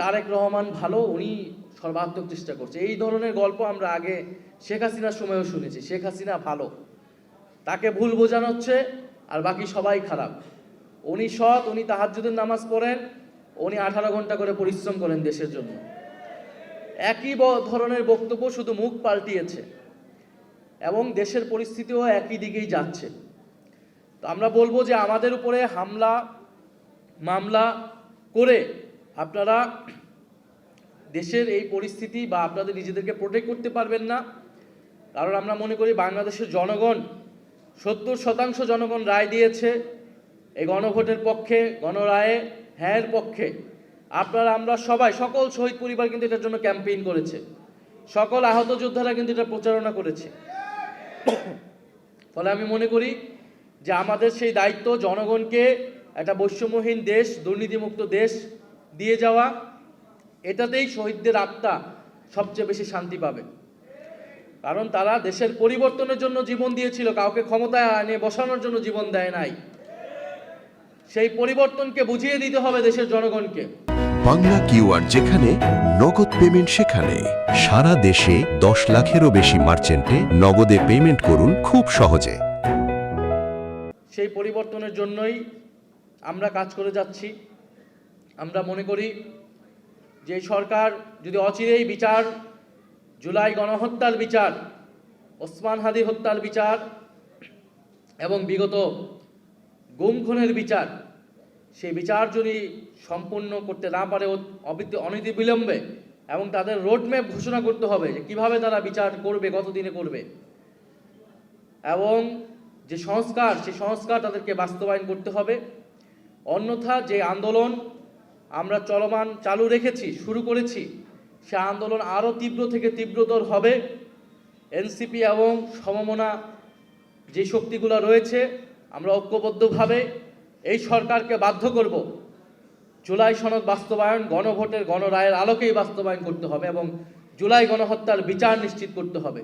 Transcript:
তারেক রহমান ভালো, উনি সর্বাত্মক চেষ্টা করছে, এই ধরনের গল্প আমরা আগে শেখ হাসিনার সময়ও শুনেছি। শেখ হাসিনা ভালো, তাকে ভুল বোঝানো হচ্ছে, আর বাকি সবাই খারাপ। উনি সৎ, উনি তাহাজ্জুদের নামাজ পড়েন, উনি 18 ঘন্টা করে পরিশ্রম করেন দেশের জন্য। একই ধরনের বক্তব্য, শুধু মুখ পাল্টিয়েছে, এবং দেশের পরিস্থিতিও একই দিকেই যাচ্ছে। তো আমরা বলবো যে আমাদের উপরে হামলা মামলা করে আপনারা দেশের এই পরিস্থিতি বা আপনাদের নিজেদেরকে প্রোটেক্ট করতে পারবেন না। কারণ আমরা মনে করি বাংলাদেশের জনগণ 70% জনগণ রায় দিয়েছে এই গণভোটের পক্ষে, গণরায়ে হ্যাঁর পক্ষে। আপনারা আমরা সবাই, সকল শহীদ পরিবার কিন্তু এটার জন্য ক্যাম্পেইন করেছে, সকল আহত যোদ্ধারা কিন্তু এটা প্রচারণা করেছে। ফলে আমি মনে করি যে আমাদের সেই দায়িত্ব জনগণকে একটা বৈষম্যহীন দেশ, দুর্নীতিমুক্ত দেশ দিয়ে যাওয়া। এটাতেই শহীদদের আত্মা সবচেয়ে বেশি শান্তি পাবে, কারণ তারা দেশের পরিবর্তনের জন্য জীবন দিয়েছিল, কাউকে ক্ষমতায় এনে বসানোর জন্য জীবন দেয় নাই। সেই পরিবর্তনকে বুঝিয়ে দিতে হবে দেশের জনগণকে। বাংলা কিউআর, যেখানে নগদ পেমেন্ট সেখানে। সারা দেশে 10 লাখেরও বেশি মার্চেন্টে নগদে পেমেন্ট করুন খুব সহজে। সেই পরিবর্তনের জন্যই আমরা কাজ করে যাচ্ছি। আমরা মনে করি যে সরকার যদি অচিরেই বিচার, জুলাই গণহত্যার বিচার, ওসমান হাদি হত্যার বিচার এবং বিগত গুম খুনের বিচার, সেই বিচার যদি সম্পূর্ণ করতে না পারে অনতিবিলম্বে, এবং তাদের রোডম্যাপ ঘোষণা করতে হবে যে কীভাবে তারা বিচার করবে, কতদিনে করবে, এবং যে সংস্কার, সেই সংস্কার তাদেরকে বাস্তবায়ন করতে হবে। অন্যথা যে আন্দোলন আমরা চালু রেখেছি, শুরু করেছি, সে আন্দোলন আরও তীব্র থেকে তীব্রতর হবে। এনসিপি এবং সমমনা যে শক্তিগুলো রয়েছে, আমরা ঐক্যবদ্ধভাবে এই সরকারকে বাধ্য করব জুলাই সনদ বাস্তবায়ন গণভোটের, গণরায়ের আলোকেই বাস্তবায়ন করতে হবে এবং জুলাই গণহত্যার বিচার নিশ্চিত করতে হবে।